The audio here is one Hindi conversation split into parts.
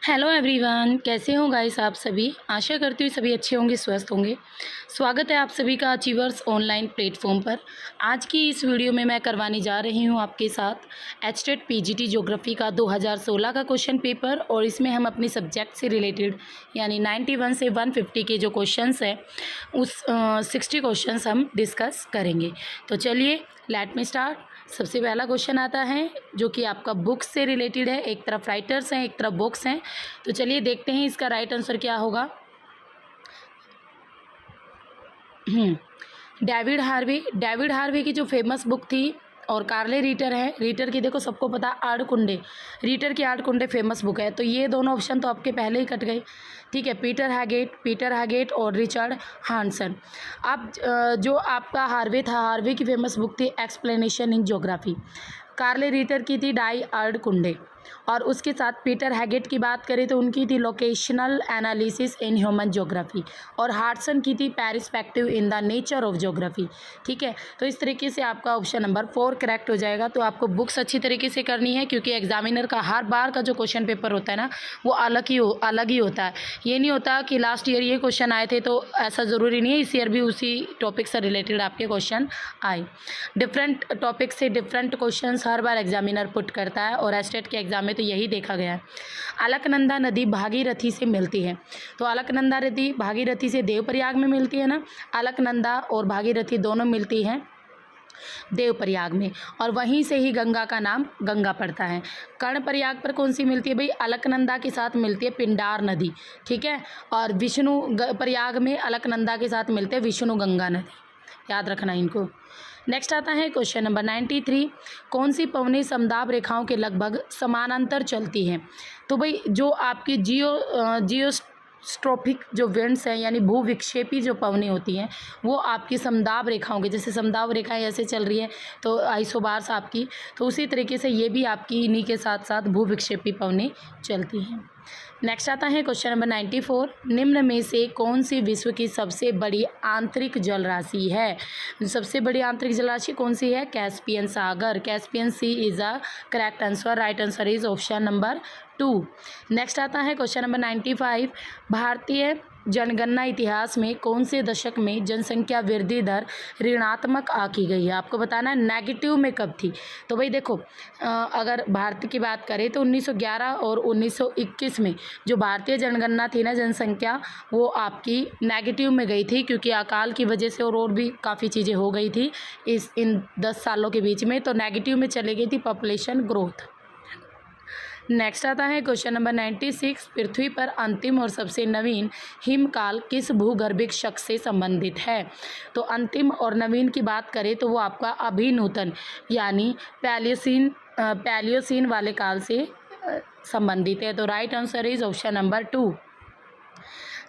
हेलो एवरीवन, कैसे हो गाइस आप सभी। आशा करती हूँ सभी अच्छे होंगे, स्वस्थ होंगे। स्वागत है आप सभी का अचीवर्स ऑनलाइन प्लेटफॉर्म पर। आज की इस वीडियो में मैं करवाने जा रही हूँ आपके साथ एचटेट पीजीटी ज्योग्राफी का 2016 का क्वेश्चन पेपर। और इसमें हम अपनी सब्जेक्ट से रिलेटेड यानी 91 से 150 के जो क्वेश्चंस हैं उस 60 क्वेश्चंस हम डिस्कस करेंगे। तो चलिए लेट मी स्टार्ट। सबसे पहला क्वेश्चन आता है जो कि आपका बुक्स से रिलेटेड है। एक तरफ राइटर्स हैं, एक तरफ बुक्स हैं। तो चलिए देखते हैं इसका राइट आंसर क्या होगा। डेविड हार्वे की जो फेमस बुक थी, और कार्ले रीटर है। रीटर की देखो सबको पता आड़-कुंडे, रीटर की आड़-कुंडे फेमस बुक है। तो ये दोनों ऑप्शन तो आपके पहले ही कट गए। ठीक है, पीटर हैगेट और रिचर्ड हानसन। अब जो आपका हार्वे था, हार्वे की फेमस बुक थी explanation in geography. Carl Ritter की थी डाई आड़-कुंडे। और उसके साथ पीटर हैगेट की बात करें तो उनकी थी locational analysis in human geography. और हार्टसन की थी perspective in the nature of geography. ठीक है, तो इस तरीके से आपका ऑप्शन नंबर 4 करेक्ट हो जाएगा। तो आपको बुक्स अच्छी तरीके से करनी है, क्योंकि एग्जामिनर का हर बार का जो क्वेश्चन पेपर होता है ना, वो अलग ही होता है। ये नहीं होता कि लास्ट ईयर ये क्वेश्चन आए थे तो ऐसा ज़रूरी नहीं है इस ईयर भी उसी टॉपिक से रिलेटेड आपके क्वेश्चन आए। डिफरेंट टॉपिक से डिफरेंट क्वेश्चन हर बार एग्जामिनर पुट करता है, और एस्टेट के एग्जाम में तो यही देखा गया है। अलकनंदा नदी भागीरथी से मिलती है। तो अलकनंदा नदी भागीरथी से देवप्रयाग में मिलती है ना। अलकनंदा और भागीरथी दोनों मिलती हैं देवप्रयाग में, और वहीं से ही गंगा का नाम गंगा पड़ता है। कर्णप्रयाग पर कौन सी मिलती है भाई? अलकनंदा के साथ मिलती है पिंडार नदी। ठीक है, और विष्णु प्रयाग में अलकनंदा के साथ मिलते हैं विष्णु गंगा नदी। याद रखना इनको। नेक्स्ट आता है क्वेश्चन नंबर 93। कौन सी पवनी समदाब रेखाओं के लगभग समानांतर चलती हैं? तो भाई जो आपकी जियोस्ट्रोफिक जो विंड्स हैं, यानी भूविक्षेपी जो पवनी होती हैं, वो आपकी समदाब रेखाओं के, जैसे समदाब रेखाएं ऐसे चल रही है तो आइसोबार्स आपकी, तो उसी तरीके से ये भी आपकी इन्हीं के साथ साथ भूविक्षेपी पवनी चलती हैं। नेक्स्ट आता है क्वेश्चन नंबर 94। निम्न में से कौन सी विश्व की सबसे बड़ी आंतरिक जलराशि है? सबसे बड़ी आंतरिक जलराशि कौन सी है? कैस्पियन सागर। Caspian sea is a correct answer. Right answer is option number 2। Next आता है क्वेश्चन नंबर 95। भारतीय जनगणना इतिहास में कौन से दशक में जनसंख्या वृद्धि दर ऋणात्मक आंकी गई है? आपको बताना है नेगेटिव में कब थी। तो भाई देखो, अगर भारत की बात करें तो 1911 और 1921 में जो भारतीय जनगणना थी ना, जनसंख्या, वो आपकी नेगेटिव में गई थी, क्योंकि अकाल की वजह से और भी काफ़ी चीज़ें हो गई थी इन 10 सालों के बीच में, तो नेगेटिव में चली गई थी पॉपुलेशन ग्रोथ। नेक्स्ट आता है क्वेश्चन नंबर 96। पृथ्वी पर अंतिम और सबसे नवीन हिमकाल किस भूगर्भिक शक से संबंधित है? तो अंतिम और नवीन की बात करें तो वो आपका अभिनूतन यानी पैलियोसीन वाले काल से संबंधित है। तो right answer is option number 2।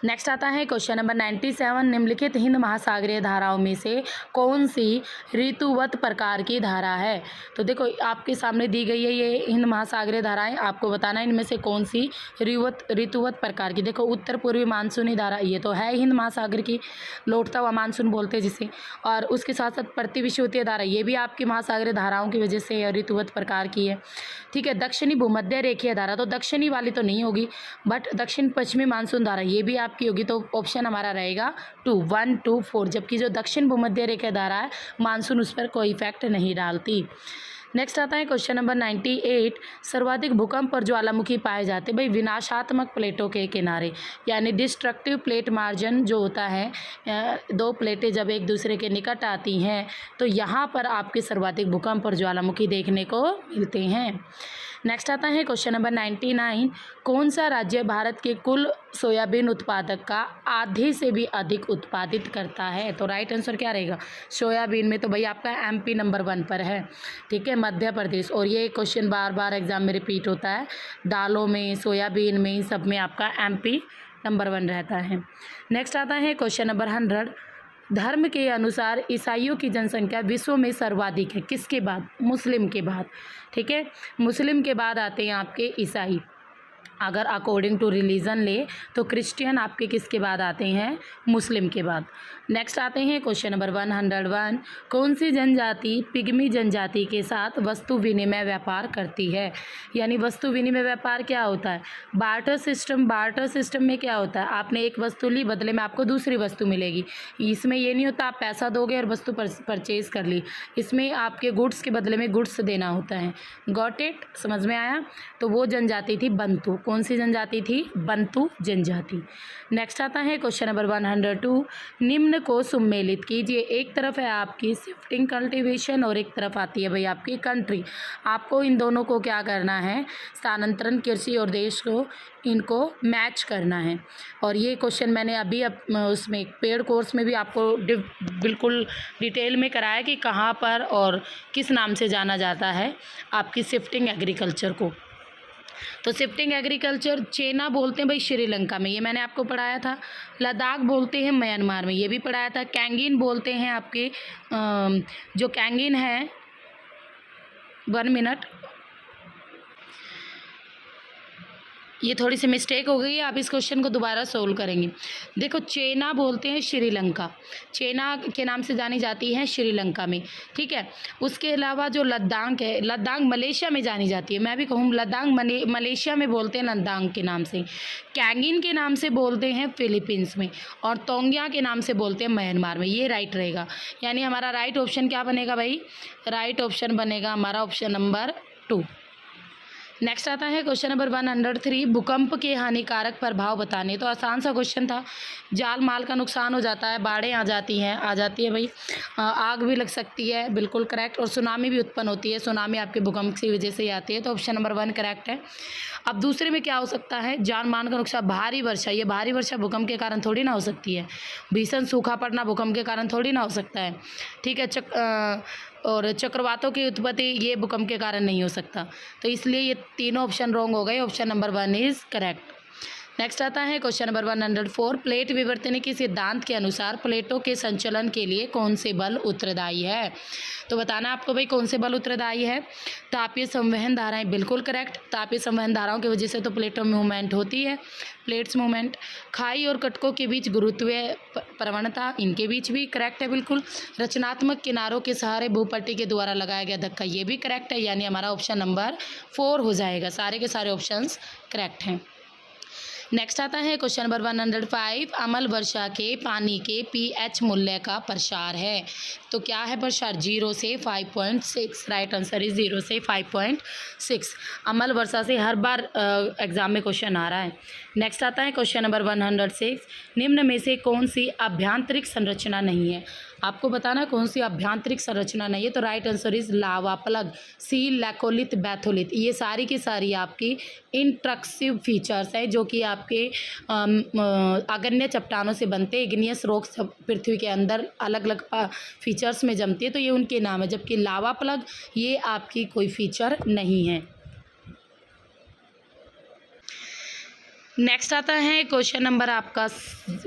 Next आता है क्वेश्चन नंबर 97। निम्नलिखित हिंद महासागरीय धाराओं में से कौन सी ऋतुवत प्रकार की धारा है? तो देखो आपके सामने दी गई है ये हिंद महासागरीय धाराएं, आपको बताना है इनमें से कौन सी ऋतुवत प्रकार की। देखो उत्तर पूर्वी मानसूनी धारा, ये तो है हिंद महासागर की, लौटता हुआ मानसून बोलते हैं जिसे। और उसके साथ साथ प्रतिविषुवतीय धारा, ये भी आपकी महासागरीय धाराओं की वजह से ऋतुवत प्रकार की है। ठीक है, दक्षिणी भूमध्य रेखीय धारा, तो दक्षिणी वाली तो नहीं होगी, बट दक्षिण पश्चिमी मानसून धारा ये भी आपकी होगी। तो ऑप्शन हमारा रहेगा 2, 1, 2, 4। जबकि जो दक्षिण भूमध्य रेखीय धारा है, मानसून उस पर कोई इफेक्ट नहीं डालती। नेक्स्ट आता है क्वेश्चन नंबर 98। सर्वाधिक भूकंप और ज्वालामुखी पाए जाते भाई विनाशात्मक प्लेटों के किनारे, यानी डिस्ट्रक्टिव प्लेट मार्जिन जो होता है, दो प्लेटें जब एक दूसरे के निकट आती हैं तो यहाँ पर आपके सर्वाधिक भूकंप और ज्वालामुखी देखने को मिलते हैं। नेक्स्ट आता है क्वेश्चन नंबर 99। कौन सा राज्य भारत के कुल सोयाबीन उत्पादक का आधे से भी अधिक उत्पादित करता है? तो राइट आंसर क्या रहेगा? सोयाबीन में तो भाई आपका एमपी नंबर 1 पर है। ठीक है, मध्य प्रदेश। और ये क्वेश्चन बार बार एग्जाम में रिपीट होता है, दालों में, सोयाबीन में, सब में आपका एमपी नंबर 1 रहता है। नेक्स्ट आता है क्वेश्चन नंबर 100। धर्म के अनुसार ईसाइयों की जनसंख्या विश्व में सर्वाधिक है किसके बाद? मुस्लिम के बाद। ठीक है, मुस्लिम के बाद आते हैं आपके ईसाई। अगर अकॉर्डिंग टू रिलीजन ले तो क्रिश्चियन आपके किसके बाद आते हैं, मुस्लिम के बाद। नेक्स्ट आते हैं क्वेश्चन नंबर 101, कौन सी जनजाति पिग्मी जनजाति के साथ वस्तु विनिमय व्यापार करती है। यानी वस्तु विनिमय व्यापार क्या होता है, बार्टर सिस्टम। बार्टर सिस्टम में क्या होता है, आपने एक वस्तु ली, बदले में आपको दूसरी वस्तु मिलेगी। इसमें ये नहीं होता आप पैसा दोगे और वस्तु परचेज कर ली, इसमें आपके गुड्स के बदले में गुड्स देना होता है। गॉट इट, समझ में आया। तो वो जनजाति थी बंतु। कौन सी जनजाति थी, बंतु जनजाति। नेक्स्ट आता है क्वेश्चन नंबर 102, निम्न को सम्मिलित कीजिए। एक तरफ है आपकी शिफ्टिंग कल्टीवेशन और एक तरफ आती है भाई आपकी कंट्री। आपको इन दोनों को क्या करना है, स्थानांतरण कृषि और देश को इनको मैच करना है। और ये क्वेश्चन मैंने अभी उसमें पेड कोर्स में भी आपको बिल्कुल डिटेल में कराया कि कहाँ पर और किस नाम से जाना जाता है आपकी शिफ्टिंग एग्रीकल्चर को। तो शिफ्टिंग एग्रीकल्चर चेना बोलते हैं भाई श्रीलंका में, ये मैंने आपको पढ़ाया था। लद्दाख बोलते हैं म्यांमार में, ये भी पढ़ाया था। कैंगिन बोलते हैं आपके जो कैंगिन है, 1 मिनट, ये थोड़ी सी मिस्टेक हो गई है, आप इस क्वेश्चन को दोबारा सोल्व करेंगे। देखो चेना बोलते हैं श्रीलंका, चेना के नाम से जानी जाती है श्रीलंका में, ठीक है। उसके अलावा जो लद्दाख है, लद्दाख मलेशिया में जानी जाती है। मैं भी कहूँ लद्दाख मलेशिया में बोलते हैं लद्दाख के नाम से। कैंगिन के नाम से बोलते हैं फिलीपींस में, और तोंगिया के नाम से बोलते हैं म्यांमार में। ये राइट रहेगा, यानी हमारा राइट ऑप्शन क्या बनेगा भाई, राइट ऑप्शन बनेगा हमारा ऑप्शन नंबर 2। नेक्स्ट आता है क्वेश्चन नंबर 103, भूकंप के हानिकारक प्रभाव बताने। तो आसान सा क्वेश्चन था। जाल माल का नुकसान हो जाता है, बाढ़ें आ जाती है भाई, आग भी लग सकती है, बिल्कुल करेक्ट। और सुनामी भी उत्पन्न होती है, सुनामी आपके भूकंप की वजह से ही आती है। तो ऑप्शन नंबर 1 करेक्ट है। अब दूसरे में क्या हो सकता है, जान मान का नुकसान, भारी वर्षा। ये भारी वर्षा भूकंप के कारण थोड़ी ना हो सकती है। भीषण सूखा पड़ना भूकंप के कारण थोड़ी ना हो सकता है, ठीक है। और चक्रवातों की उत्पत्ति ये भूकंप के कारण नहीं हो सकता। तो इसलिए ये तीनों ऑप्शन रॉन्ग हो गए, option number 1 is correct. Next आता है क्वेश्चन नंबर 104, प्लेट विवर्तन के सिद्धांत के अनुसार प्लेटों के संचलन के लिए कौन से बल उत्तरदायी है। तो बताना आपको भाई कौन से बल उत्तरदायी है। तापीय संवहन धाराएं, बिल्कुल करेक्ट। तापीय संवहन धाराओं की वजह से तो प्लेटों में मूवमेंट होती है, प्लेट्स मूवमेंट। खाई और कटकों के बीच गुरुत्वीय प्रवणता, इनके बीच भी करेक्ट है बिल्कुल। रचनात्मक किनारों के सहारे भूपट्टी के द्वारा लगाया गया धक्का, ये भी करेक्ट है, यानी हमारा ऑप्शन नंबर 4 हो जाएगा। सारे के सारे ऑप्शंस करेक्ट हैं। नेक्स्ट आता है क्वेश्चन नंबर 105, अम्ल वर्षा के पानी के pH मूल्य का प्रसार है। तो क्या है प्रसार, 0 से 5.6। राइट आंसर इज 0 से 5.6। अम्ल वर्षा से हर बार एग्जाम में क्वेश्चन आ रहा है। नेक्स्ट आता है क्वेश्चन नंबर 106, निम्न में से कौन सी आभ्यंतरिक संरचना नहीं है। आपको बताना कौन सी आभ्यंतरिक संरचना नहीं है। तो right answer is lava plug, seal, laccolith, batholith. ये सारी की सारी आपकी इंट्रक्सिव फीचर्स है जो कि आपके अग्न्य चट्टानों से बनते, इग्नियस रॉक्स पृथ्वी के अंदर अलग अलग फीचर्स में जमती है, तो ये उनके नाम है। जबकि लावा प्लग ये आपकी कोई फीचर नहीं है। नेक्स्ट आता है क्वेश्चन नंबर आपका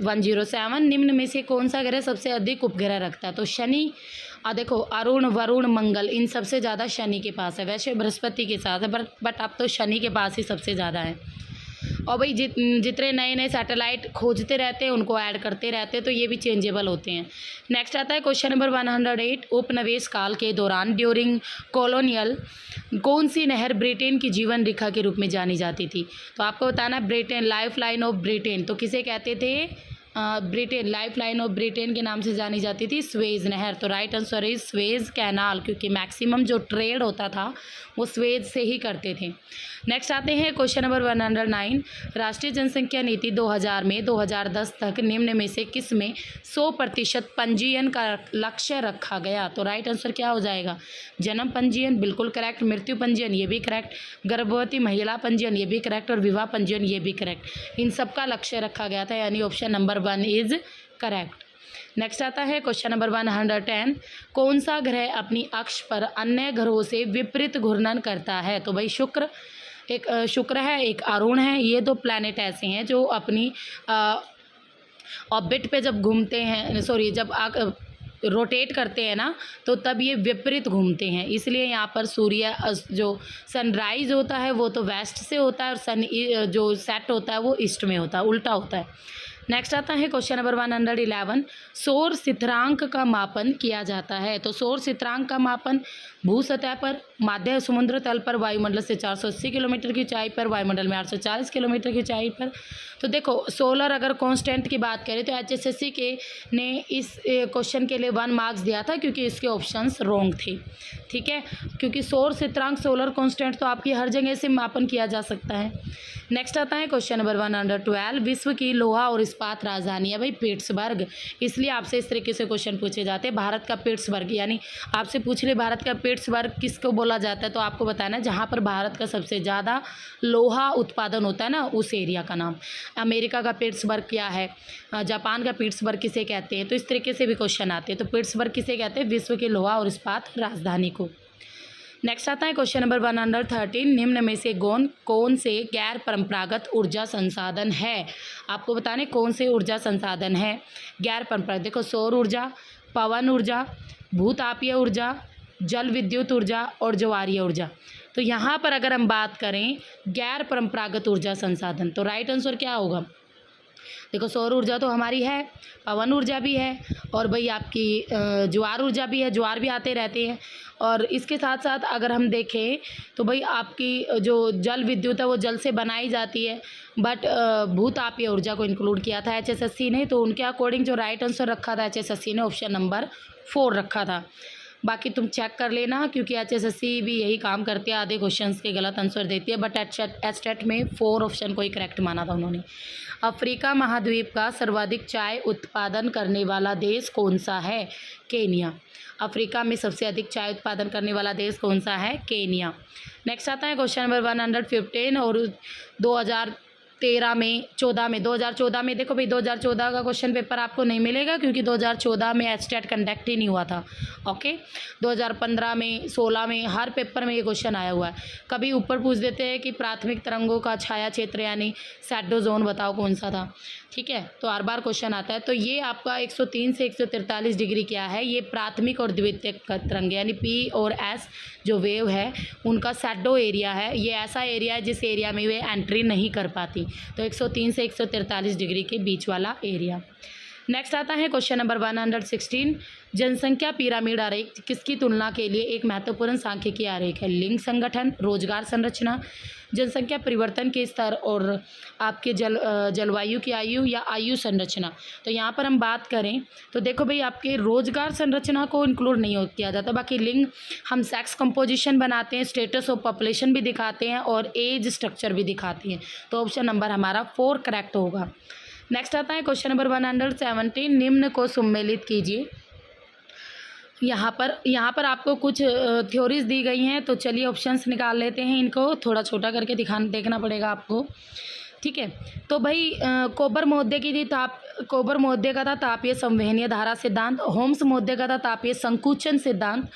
107, निम्न में से कौन सा ग्रह सबसे अधिक उपग्रह रखता है। तो शनि, देखो अरुण, वरुण, मंगल, इन सबसे ज़्यादा शनि के पास है। वैसे बृहस्पति के साथ है, बट अब तो शनि के पास ही सबसे ज़्यादा है। और भाई जितने नए नए सैटेलाइट खोजते रहते हैं उनको ऐड करते रहते हैं, तो ये भी चेंजेबल होते हैं। नेक्स्ट आता है क्वेश्चन नंबर 108, उपनिवेश काल के दौरान ड्यूरिंग कॉलोनियल कौन सी नहर ब्रिटेन की जीवन रेखा के रूप में जानी जाती थी। तो आपको बताना Britain, life line of Britain. तो किसे कहते थे, Britain, life line of Britain के नाम से जानी जाती थी स्वेज नहर। तो right answer is Suez canal, क्योंकि मैक्सिमम जो ट्रेड होता था वो स्वेज से ही करते थे। नेक्स्ट आते हैं क्वेश्चन नंबर 109, राष्ट्रीय जनसंख्या नीति 2000 में 2010 तक निम्न में से किस में 100% पंजीयन का लक्ष्य रखा गया। तो राइट आंसर क्या हो जाएगा, जन्म पंजीयन, बिल्कुल करेक्ट। मृत्यु पंजीयन, ये भी करेक्ट। गर्भवती महिला पंजीयन, ये भी करेक्ट। और विवाह पंजीयन, ये भी करेक्ट। इन सब का लक्ष्य रखा गया था, यानी option number 1 is correct. Next आता है क्वेश्चन नंबर 110, कौन सा ग्रह अपनी अक्ष पर अन्य ग्रहों से विपरीत घूर्णन करता है। तो भाई शुक्र, एक शुक्र है, एक अरुण है। ये दो प्लैनेट ऐसे हैं जो अपनी ऑर्बिट पे जब घूमते हैं, जब रोटेट करते हैं ना, तो तब ये विपरीत घूमते हैं, इसलिए यहाँ पर सूर्य जो सनराइज़ होता है वो तो वेस्ट से होता है, और जो सेट होता है वो ईस्ट में होता है, उल्टा होता है। नेक्स्ट आता है क्वेश्चन नंबर 111, सौर स्थिरांक का मापन किया जाता है। तो सौर स्थिरांक का मापन भू सतह पर, माध्य समुद्र तल पर, वायुमंडल से 480 किलोमीटर की ऊंचाई पर, वायुमंडल में 840 किलोमीटर की ऊंचाई पर। तो देखो सोलर अगर कांस्टेंट की बात करें तो HSSC के ने इस क्वेश्चन के लिए 1 मार्क्स दिया था, क्योंकि इसके ऑप्शंस रॉन्ग थे, ठीक है, क्योंकि सौर स्थिरांक सोलर कांस्टेंट तो आपकी हर जगह से मापन किया जा सकता है। नेक्स्ट आता है क्वेश्चन नंबर 112, विश्व की लोहा और इस्पात राजधानी है भाई पिट्सबर्ग, इसलिए आपसे इस तरीके से क्वेश्चन पूछे जाते हैं। भारत का पिट्सबर्ग, यानी आपसे पूछ ले भारत का पिट्सबर्ग किसको बोला जाता है, तो आपको बताना है जहाँ पर भारत का सबसे ज़्यादा लोहा उत्पादन होता है ना, उस एरिया का नाम। अमेरिका का पिट्सबर्ग क्या है, जापान का पिट्सबर्ग किसे कहते हैं, तो इस तरीके से भी क्वेश्चन आते हैं। तो पिट्सबर्ग किसे कहते हैं, विश्व के लोहा और इस्पात राजधानी को। नेक्स्ट आता है क्वेश्चन नंबर 113, निम्न में से कौन से गैर परंपरागत ऊर्जा संसाधन है। आपको बताने कौन से ऊर्जा संसाधन है गैर परंपरागत। देखो सौर ऊर्जा, पवन ऊर्जा, भूतापीय ऊर्जा, जल विद्युत ऊर्जा और ज्वारीय ऊर्जा। तो यहाँ पर अगर हम बात करें गैर परंपरागत ऊर्जा संसाधन, तो राइट आंसर क्या होगा। देखो सौर ऊर्जा तो हमारी है, पवन ऊर्जा भी है, और भाई आपकी ज्वार ऊर्जा भी है, ज्वार भी आते रहते हैं। और इसके साथ साथ अगर हम देखें तो भाई आपकी जो जल विद्युत है वो जल से बनाई जाती है, बट भूतापीय ऊर्जा को इंक्लूड किया था HSSC ने, तो उनके अकॉर्डिंग जो राइट आंसर रखा था HSSC ने ऑप्शन नंबर 4 रखा था। बाकी तुम चेक कर लेना, क्योंकि HSSC भी यही काम करती है, आधे क्वेश्चंस के गलत आंसर देती है, बट एस्टेट में 4 ऑप्शन को ही करेक्ट माना था उन्होंने। अफ्रीका महाद्वीप का सर्वाधिक चाय उत्पादन करने वाला देश कौन सा है, केनिया। अफ्रीका में सबसे अधिक चाय उत्पादन करने वाला देश कौन सा है, केनिया। नेक्स्ट आता है क्वेश्चन नंबर 115, और 2014 में देखो भाई 2014 का क्वेश्चन पेपर आपको नहीं मिलेगा, क्योंकि 2014 में एस्टेट कंडक्ट ही नहीं हुआ था, ओके। 2015 में, 16 में, हर पेपर में ये क्वेश्चन आया हुआ है। कभी ऊपर पूछ देते हैं कि प्राथमिक तरंगों का छाया क्षेत्र यानी शैडो जोन बताओ कौन सा था, ठीक है, तो हर बार क्वेश्चन आता है। तो ये आपका 103 से 143 डिग्री क्या है, ये प्राथमिक और द्वितीयक तरंग यानी P और S जो वेव है उनका शैडो एरिया है। ये ऐसा एरिया है जिस एरिया में वे एंट्री नहीं कर पाती, तो 103 से 143 डिग्री के बीच वाला एरिया। नेक्स्ट आता है क्वेश्चन नंबर 116, जनसंख्या पिरामिड आरेख किसकी तुलना के लिए एक महत्वपूर्ण सांख्यिकीय आरेख है। लिंग संगठन, रोजगार संरचना, जनसंख्या परिवर्तन के स्तर और आपके जलवायु की आयु या आयु संरचना। तो यहाँ पर हम बात करें तो देखो भाई आपके रोजगार संरचना को इंक्लूड नहीं किया जाता, बाकी लिंग हम सेक्स कंपोजिशन बनाते हैं, स्टेटस ऑफ पॉपुलेशन भी दिखाते हैं और एज स्ट्रक्चर भी दिखाते हैं, तो ऑप्शन नंबर हमारा 4 करेक्ट होगा। नेक्स्ट आता है क्वेश्चन नंबर 117, निम्न को सम्मिलित कीजिए। यहाँ पर आपको कुछ थ्योरीज दी गई हैं, तो चलिए ऑप्शंस निकाल लेते हैं, इनको थोड़ा छोटा करके देखना पड़ेगा आपको, ठीक है। तो भाई कोबर महोदय का था तापीय संवहनीय धारा सिद्धांत, होम्स महोदय का था तापीय संकुचन सिद्धांत,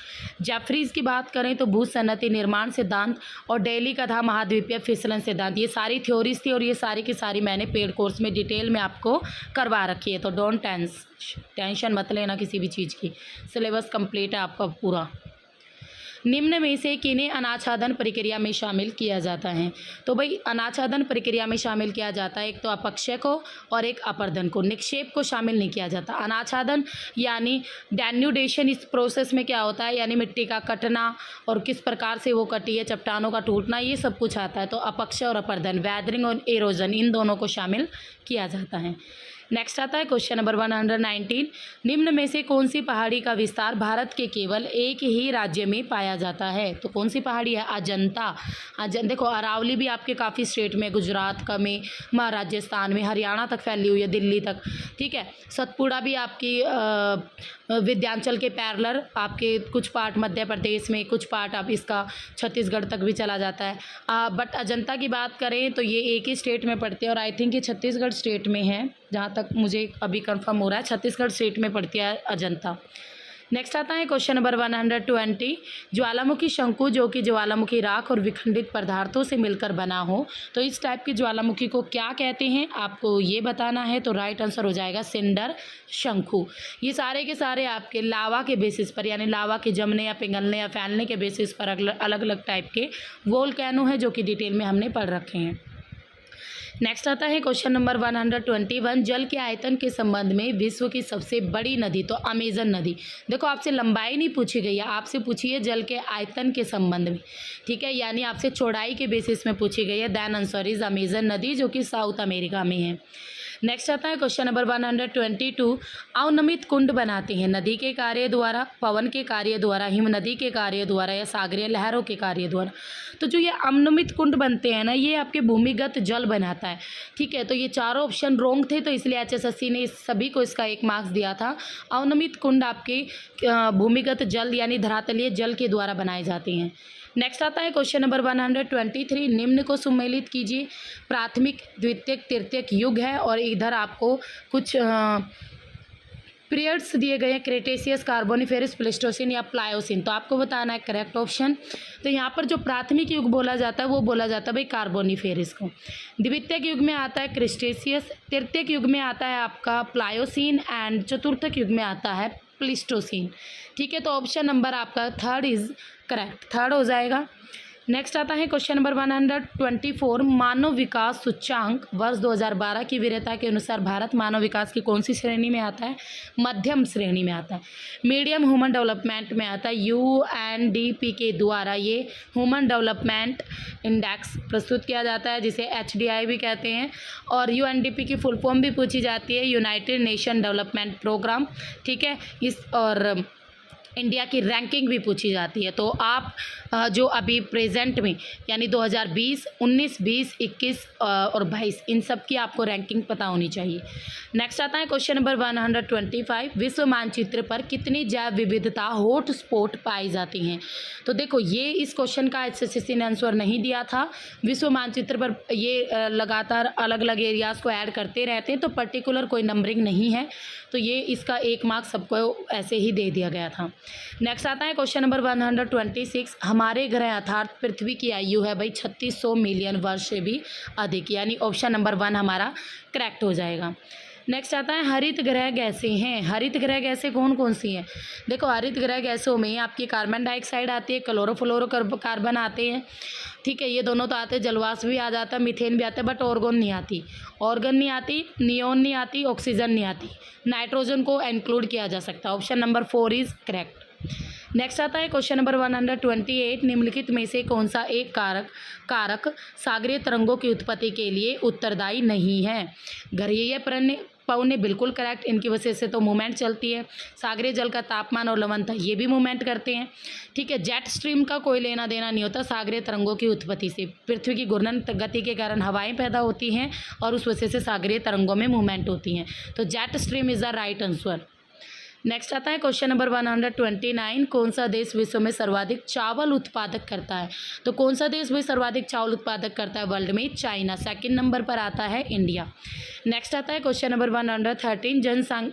जेफरीज की बात करें तो भूसन्नति निर्माण सिद्धांत, और डेली का था महाद्वीपीय फिसलन सिद्धांत। ये सारी थ्योरीज थी और ये सारी की सारी मैंने पेड कोर्स में डिटेल में आपको करवा रखी है, तो डोंट टेंशन मत लेना किसी भी चीज़ की, सिलेबस कंप्लीट है आपका पूरा। निम्न में से किन्हें अनाच्छादन प्रक्रिया में शामिल किया जाता है। तो भाई अनाच्छादन प्रक्रिया में शामिल किया जाता है एक तो अपक्षय को और एक अपर्दन को, निक्षेप को शामिल नहीं किया जाता। अनाच्छादन यानी डेन्यूडेशन, इस प्रोसेस में क्या होता है, यानी मिट्टी का कटना और किस प्रकार से वो कटी है, चट्टानों का टूटना, ये सब कुछ आता है। तो अपक्षय और अपर्दन, वेदरिंग और एरोजन, इन दोनों को शामिल किया जाता है। नेक्स्ट आता है क्वेश्चन नंबर 119, निम्न में से कौन सी पहाड़ी का विस्तार भारत के केवल एक ही राज्य में पाया जाता है। तो कौन सी पहाड़ी है, अजंता। देखो अरावली भी आपके काफ़ी स्टेट में, गुजरात का में, राजस्थान में, हरियाणा तक फैली हुई है, दिल्ली तक, ठीक है। सतपुड़ा भी आपकी विंध्याचल के पैरेलल, आपके कुछ पार्ट मध्य प्रदेश में, कुछ पार्ट आप इसका छत्तीसगढ़ तक भी चला जाता है। बट अजंता की बात करें तो ये एक ही स्टेट में पड़ती है, और आई थिंक ये छत्तीसगढ़ स्टेट में है, जहाँ तक मुझे अभी कंफर्म हो रहा है, छत्तीसगढ़ स्टेट में पड़ती है अजंता। नेक्स्ट आता है क्वेश्चन नंबर 120, ज्वालामुखी शंकु जो कि ज्वालामुखी राख और विखंडित पदार्थों से मिलकर बना हो, तो इस टाइप की ज्वालामुखी को क्या कहते हैं आपको ये बताना है। तो राइट आंसर हो जाएगा सिंडर शंकु। ये सारे के सारे आपके लावा के बेसिस पर, यानी लावा के जमने या पिघलने या फैलने के बेसिस पर अलग अलग टाइप के वोल्केनो है जो कि डिटेल में हमने पढ़ रखे हैं। नेक्स्ट आता है क्वेश्चन नंबर 121, जल के आयतन के संबंध में विश्व की सबसे बड़ी नदी, तो अमेजन नदी। देखो आपसे लंबाई नहीं पूछी गई है, आपसे पूछी है जल के आयतन के संबंध में, ठीक है, यानी आपसे चौड़ाई के बेसिस में पूछी गई है। देन आंसर इज अमेजन नदी जो कि साउथ अमेरिका में है। नेक्स्ट आता है क्वेश्चन नंबर 122, अवनमित कुंड बनाते हैं नदी के कार्य द्वारा, पवन के कार्य द्वारा, हिम नदी के कार्य द्वारा या सागरीय लहरों के कार्य द्वारा। तो जो ये अवनमित कुंड बनते हैं ना, ये आपके भूमिगत जल बनाता है, ठीक है। तो ये चारों ऑप्शन रॉन्ग थे, तो इसलिए HSSC ने सभी को इसका 1 मार्क्स दिया था। अवनमित कुंड आपके भूमिगत जल यानी धरातलीय जल के द्वारा बनाए जाते हैं। नेक्स्ट आता है क्वेश्चन नंबर 123, निम्न को सुमेलित कीजिए। प्राथमिक, द्वितीयक, तृतीयक युग है और इधर आपको कुछ पीरियड्स दिए गए हैं, क्रेटेशियस, कार्बोनिफेरस, प्लेस्टोसिन या प्लायोसिन। तो आपको बताना है करेक्ट ऑप्शन। तो यहाँ पर जो प्राथमिक युग बोला जाता है वो बोला जाता है भाई कार्बोनिफेरस को। द्वितीयक युग में आता है क्रिस्टेशियस, तृतीयक युग में आता है आपका प्लायोसिन एंड चतुर्थक युग में आता है प्लिस्टोसिन, ठीक है। तो ऑप्शन नंबर आपका 3 इज करेक्ट, 3 हो जाएगा। नेक्स्ट आता है क्वेश्चन नंबर 124, मानव विकास सूचांक वर्ष 2012 की वरीयता के अनुसार भारत मानव विकास की कौन सी श्रेणी में आता है? मध्यम श्रेणी में आता है। मीडियम ह्यूमन डेवलपमेंट में आता है। UNDP के द्वारा ये ह्यूमन डेवलपमेंट इंडेक्स प्रस्तुत किया जाता है जिसे HDI भी कहते हैं, और UNDP की फुल फॉर्म भी पूछी जाती है, यूनाइटेड नेशन डेवलपमेंट प्रोग्राम, ठीक है। इस और इंडिया की रैंकिंग भी पूछी जाती है। तो आप जो अभी प्रेजेंट में यानी 2020, 19, 20, 21 और 22 इन सब की आपको रैंकिंग पता होनी चाहिए। नेक्स्ट आता है क्वेश्चन नंबर 125, विश्व मानचित्र पर कितनी जैव विविधता हॉट स्पॉट पाई जाती हैं? तो देखो ये इस क्वेश्चन का HSSC ने आंसर नहीं दिया था। विश्व मानचित्र पर ये लगातार अलग अलग एरियाज़ को ऐड करते रहते हैं, तो पर्टिकुलर कोई नंबरिंग नहीं है, तो ये इसका 1 मार्क्स सबको ऐसे ही दे दिया गया था। नेक्स्ट आता है क्वेश्चन नंबर 126, हमारे ग्रह अर्थात पृथ्वी की आयु है भाई 3600 मिलियन वर्ष से भी अधिक, यानी ऑप्शन नंबर 1 हमारा करेक्ट हो जाएगा। नेक्स्ट आता है हरित ग्रह गैसें हैं। हरित ग्रह गैसें कौन कौन सी हैं? देखो हरित ग्रह गैसों में आपकी कार्बन डाइऑक्साइड आती है, क्लोरोफ्लोरोकार्बन आते हैं, ठीक है, ये दोनों तो आते हैं, जलवाष्प भी आ जाता है, मीथेन भी आता है, बट ऑर्गन नहीं आती, नियोन नहीं आती, ऑक्सीजन नहीं आती। नाइट्रोजन को इंक्लूड किया जा सकता है। Option number 4 is correct. Next आता है क्वेश्चन नंबर 128, निम्नलिखित में से कौन सा एक कारक सागरीय तरंगों की उत्पत्ति के लिए उत्तरदायी नहीं है? घरीय पवने बिल्कुल करेक्ट, इनकी वजह से तो मूवमेंट चलती है। सागरीय जल का तापमान और लवणता ये भी मूवमेंट करते हैं, ठीक है। जेट स्ट्रीम का कोई लेना देना नहीं होता सागरीय तरंगों की उत्पत्ति से। पृथ्वी की घूर्णन गति के कारण हवाएं पैदा होती हैं और उस वजह से सागरीय तरंगों में मूवमेंट होती हैं। तो jet stream is the right answer. Next आता है क्वेश्चन नंबर 129, कौन सा देश विश्व में सर्वाधिक चावल उत्पादक करता है? तो कौन सा देश में सर्वाधिक चावल उत्पादक करता है वर्ल्ड में? चाइना। सेकंड नंबर पर आता है इंडिया। नेक्स्ट आता है क्वेश्चन नंबर 113,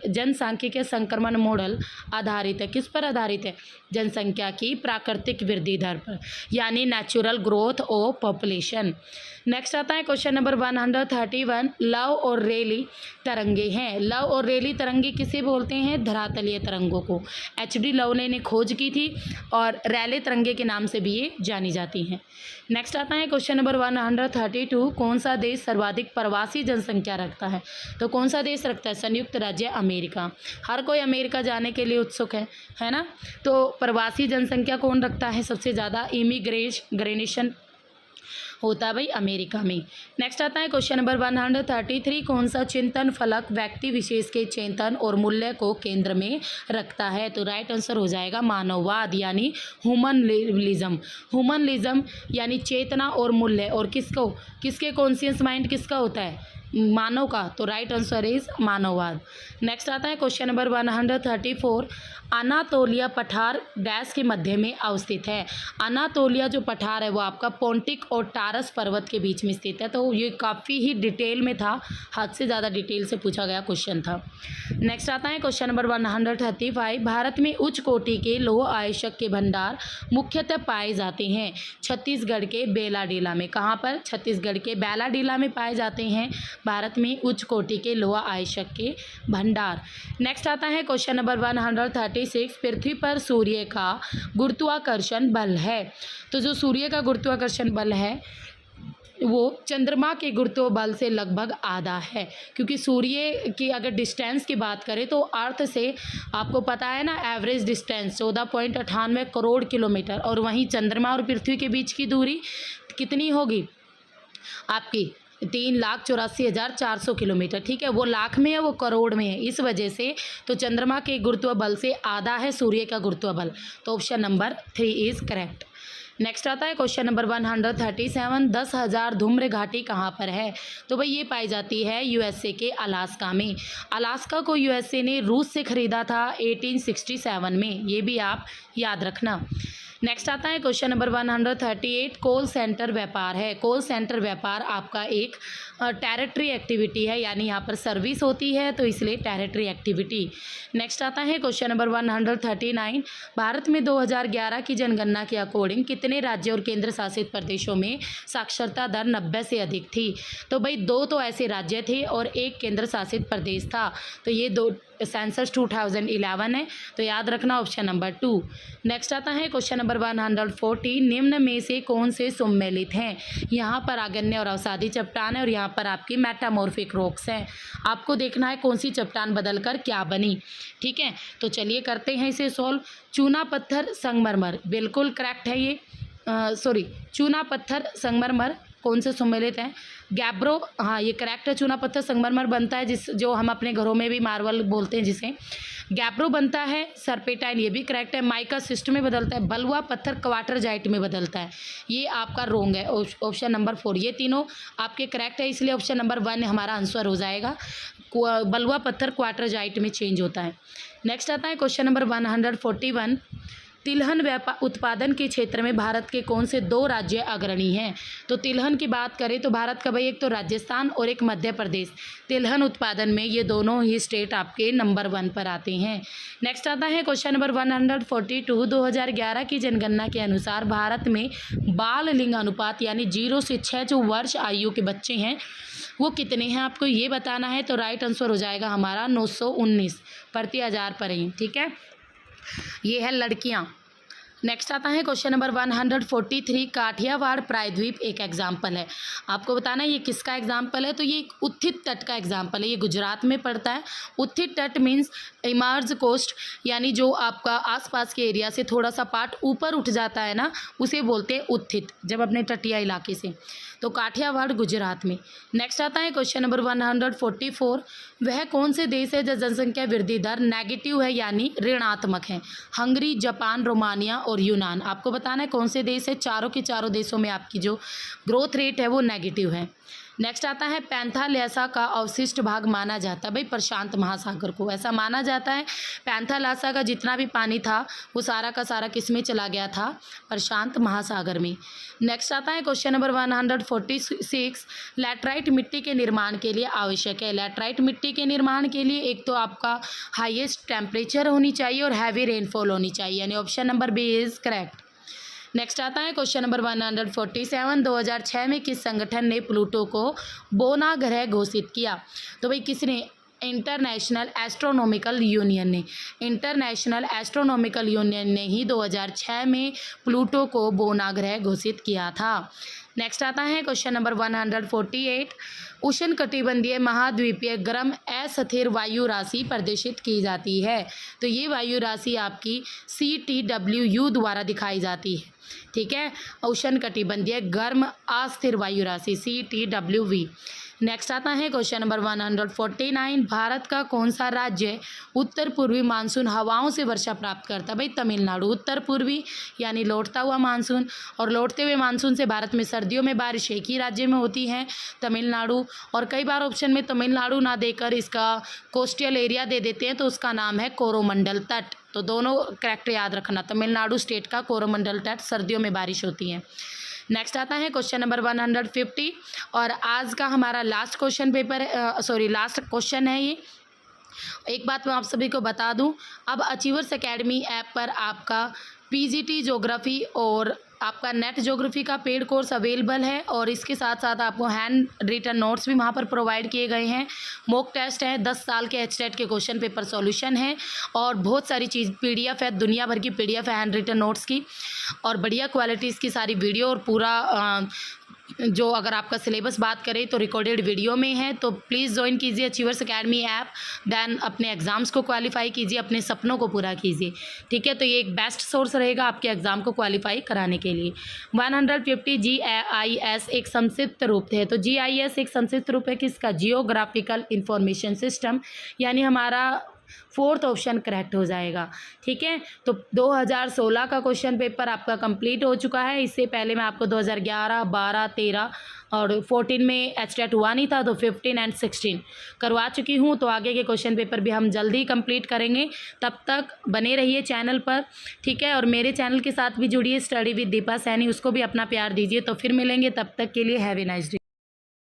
जनसांख्यिकीय संक्रमण मॉडल आधारित है, किस पर आधारित है? जनसंख्या की प्राकृतिक वृद्धि दर पर, यानी natural growth of population. Next आता है क्वेश्चन नंबर 131, लव और रेली तरंगे हैं। लव और रेली तरंगे किसे बोलते हैं? धरातलीय तरंगों को। HD लवले ने खोज की थी और रैले तरंगे के नाम से भी ये जानी जाती हैं। नेक्स्ट आता है क्वेश्चन नंबर 132, कौन सा देश सर्वाधिक प्रवासी जनसंख्या रखता है? तो कौन सा देश रखता है? संयुक्त राज्य अमेरिका। हर कोई अमेरिका जाने के लिए उत्सुक है ना। तो प्रवासी जनसंख्या कौन रखता है सबसे ज़्यादा? इमिग्रेशन होता है भाई अमेरिका में। नेक्स्ट आता है क्वेश्चन नंबर 133, कौन सा चिंतन फलक व्यक्ति विशेष के चिंतन और मूल्य को केंद्र में रखता है? तो राइट आंसर हो जाएगा मानववाद, यानी ह्यूमनलिज्म। ह्यूमनलिज्म यानी चेतना और मूल्य, और किसके कॉन्शियस माइंड किसका होता है? मानव का, तो राइट आंसर इज मानववाद। नेक्स्ट आता है क्वेश्चन नंबर 134, अनातोलिया पठार डैश के मध्य में अवस्थित है। अनातोलिया जो पठार है वो आपका पोंटिक और टारस पर्वत के बीच में स्थित है। तो ये काफ़ी ही डिटेल में था, हद से ज़्यादा डिटेल से पूछा गया क्वेश्चन था। नेक्स्ट आता है क्वेश्चन नंबर 135, भारत में उच्च कोटि के लौह आयस्क के भंडार मुख्यतः पाए जाते हैं छत्तीसगढ़ के बेलाडीला में। कहाँ पर? छत्तीसगढ़ के बेलाडीला में पाए जाते हैं भारत में उच्च कोटि के लौह आयस्क के भंडार। नेक्स्ट आता है क्वेश्चन नंबर 136, पृथ्वी पर सूर्य का गुरुत्वाकर्षण बल है। तो जो सूर्य का गुरुत्वाकर्षण बल है वो चंद्रमा के गुरुत्व बल से लगभग आधा है, क्योंकि सूर्य की अगर डिस्टेंस की बात करें तो अर्थ से आपको पता है ना, एवरेज डिस्टेंस 14.98 करोड़ किलोमीटर, और वहीं चंद्रमा और पृथ्वी के बीच की दूरी कितनी होगी आपकी? 3,84,400 किलोमीटर। ठीक है, वो लाख में है, वो करोड़ में है, इस वजह से तो चंद्रमा के गुरुत्व बल से आधा है सूर्य का गुरुत्व बल। तो option number 3 is correct. Next आता है क्वेश्चन नंबर 137, 10,000 धूम्र घाटी कहाँ पर है? तो भाई ये पाई जाती है यूएसए के अलास्का में। अलास्का को यूएसए ने रूस से ख़रीदा था 1867 में, ये भी आप याद रखना। नेक्स्ट आता है क्वेश्चन नंबर 138, कॉल सेंटर व्यापार है। कॉल सेंटर व्यापार आपका एक टेरिटरी एक्टिविटी है, यानी यहाँ पर सर्विस होती है, तो इसलिए टेरिटरी एक्टिविटी। नेक्स्ट आता है क्वेश्चन नंबर 139, भारत में 2011 की जनगणना के अकॉर्डिंग कितने राज्य और केंद्र शासित प्रदेशों में साक्षरता दर 90 से अधिक थी? तो भाई 2 तो ऐसे राज्य थे और 1 केंद्र शासित प्रदेश था, तो ये 2 सेंसस 2011 है, तो याद रखना ऑप्शन नंबर 2। नेक्स्ट आता है क्वेश्चन नंबर 140, निम्न में से कौन से सम्मिलित हैं? यहाँ पर आग्नेय और अवसादी चट्टान है और यहाँ पर आपकी मेटामॉर्फिक रॉक्स हैं। आपको देखना है कौन सी चट्टान बदलकर क्या बनी। ठीक है, तो चलिए करते हैं इसे सॉल्व। चूना पत्थर संगमरमर, बिल्कुल करेक्ट है ये। चूना पत्थर संगमरमर कौन से सम्मिलित हैं? गैब्रो, हाँ ये करेक्ट है। चूना पत्थर संगमरमर बनता है जो हम अपने घरों में भी मार्बल बोलते हैं जिसे। गैब्रो बनता है। सर्पेटाइन, ये भी करेक्ट है। माइका सिस्ट में बदलता है। बलुआ पत्थर क्वार्टरजाइट में बदलता है, ये आपका रोंग है, ऑप्शन नंबर 4। ये तीनों आपके करेक्ट है, इसलिए ऑप्शन नंबर 1 हमारा आंसर हो जाएगा। बलुआ पत्थर क्वार्टरजाइट में चेंज होता है। नेक्स्ट आता है क्वेश्चन नंबर 141, तिलहन व्यापार उत्पादन के क्षेत्र में भारत के कौन से 2 राज्य अग्रणी हैं? तो तिलहन की बात करें तो भारत का भाई एक तो राजस्थान और एक मध्य प्रदेश, तिलहन उत्पादन में ये दोनों ही स्टेट आपके नंबर 1 पर आते हैं। नेक्स्ट आता है क्वेश्चन नंबर 142, 2011 की जनगणना के अनुसार भारत में बाल लिंग अनुपात यानी 0 से 6 जो वर्ष आयु के बच्चे हैं वो कितने हैं, आपको ये बताना है। तो राइट आंसर हो जाएगा हमारा 919 प्रति 1000 पर ही। ठीक है, ये है लड़कियां। नेक्स्ट आता है क्वेश्चन नंबर 143, काठियावाड़ प्रायद्वीप एक एग्जाम्पल है। आपको बताना है ये किसका एग्जाम्पल है? तो ये एक उत्थित तट का एग्जाम्पल है, ये गुजरात में पड़ता है। उत्थित तट मीन्स इमर्ज कोस्ट, यानी जो आपका आसपास के एरिया से थोड़ा सा पार्ट ऊपर उठ जाता है ना, उसे बोलते हैं उत्थित, जब अपने तटीय इलाके से। तो काठियावाड़ गुजरात में। नेक्स्ट आता है क्वेश्चन नंबर 144, वह कौन से देश है जहाँ जनसंख्या वृद्धि दर नेगेटिव है यानी ऋणात्मक है? हंगरी, जापान, रोमानिया और यूनान। आपको बताना है कौन से देश है, चारों के चारों देशों में आपकी जो ग्रोथ रेट है वो नेगेटिव है। नेक्स्ट आता है पैंथालैसा का अवशिष्ट भाग माना जाता है भाई प्रशांत महासागर को, ऐसा माना जाता है। पैंथालैसा का जितना भी पानी था वो सारा का सारा किस में चला गया था? प्रशांत महासागर में। नेक्स्ट आता है क्वेश्चन नंबर 146, लैटराइट मिट्टी के निर्माण के लिए आवश्यक है। लैटराइट मिट्टी के निर्माण के लिए एक तो आपका हाईएस्ट टेम्परेचर होनी चाहिए और हैवी रेनफॉल होनी चाहिए, यानी option number B is correct. Next आता है क्वेश्चन नंबर 147, 2006 में किस संगठन ने प्लूटो को बोना ग्रह घोषित किया? तो भाई किसने? इंटरनेशनल एस्ट्रोनॉमिकल यूनियन ने। इंटरनेशनल एस्ट्रोनॉमिकल यूनियन ने ही 2006 में प्लूटो को बोना ग्रह घोषित किया था। नेक्स्ट आता है क्वेश्चन नंबर 148, उष्णकटिबंधीय महाद्वीपीय गर्म अस्थिर वायु राशि प्रदर्शित की जाती है। तो ये वायु राशि आपकी CTWU द्वारा दिखाई जाती है। ठीक है, उष्णकटिबंधीय गर्म अस्थिर वायु राशि CTWV। नेक्स्ट आता है क्वेश्चन नंबर 149, भारत का कौन सा राज्य उत्तर पूर्वी मानसून हवाओं से वर्षा प्राप्त करता है? भाई तमिलनाडु। उत्तर पूर्वी यानी लौटता हुआ मानसून, और लौटते हुए मानसून से भारत में सर्दियों में बारिश एक ही राज्य में होती है, तमिलनाडु। और कई बार ऑप्शन में तमिलनाडु ना देकर इसका कोस्टल एरिया दे देते हैं, तो उसका नाम है कोरोमंडल तट। तो दोनों करेक्ट याद रखना, तमिलनाडु स्टेट का कोरोमंडल तट, सर्दियों में बारिश होती है। नेक्स्ट आता है क्वेश्चन नंबर 150, और आज का हमारा last question paper last question है ये। एक बात मैं आप सभी को बता दूं, अब अचीवर्स एकेडमी ऐप पर आपका पीजीटी ज्योग्राफी और आपका नेट ज्योग्राफी का पेड कोर्स अवेलेबल है, और इसके साथ साथ आपको हैंड रिटन नोट्स भी वहाँ पर प्रोवाइड किए गए हैं। मॉक टेस्ट है, 10 साल के HTET के क्वेश्चन पेपर सॉल्यूशन है, और बहुत सारी चीज़ PDF है, दुनिया भर की PDF है हैंड रिटन नोट्स की, और बढ़िया क्वालिटीज़ की सारी वीडियो, और पूरा जो अगर आपका सिलेबस बात करें तो रिकॉर्डेड वीडियो में है। तो प्लीज़ ज्वाइन कीजिए अचीवर्स एकेडमी ऐप, देन अपने एग्ज़ाम्स को क्वालिफाई कीजिए, अपने सपनों को पूरा कीजिए। ठीक है, तो ये एक बेस्ट सोर्स रहेगा आपके एग्ज़ाम को क्वालिफाई कराने के लिए। 150 GIS एक संक्षिप्त रूप है। तो GIS एक संक्षिप्त रूप है किसका? जियोग्राफिकल इंफॉर्मेशन सिस्टम, यानी हमारा 4th ऑप्शन करेक्ट हो जाएगा। ठीक है, तो 2016 का क्वेश्चन पेपर आपका कंप्लीट हो चुका है। इससे पहले मैं आपको 2011, 12, 13 और 14 में HTET हुआ नहीं था, तो 15 एंड 16 करवा चुकी हूँ। तो आगे के क्वेश्चन पेपर भी हम जल्दी कंप्लीट करेंगे, तब तक बने रहिए चैनल पर। ठीक है, और मेरे चैनल के साथ भी जुड़िए, स्टडी विद दीपा सैनी, उसको भी अपना प्यार दीजिए। तो फिर मिलेंगे, तब तक के लिए हैव ए नाइस डे।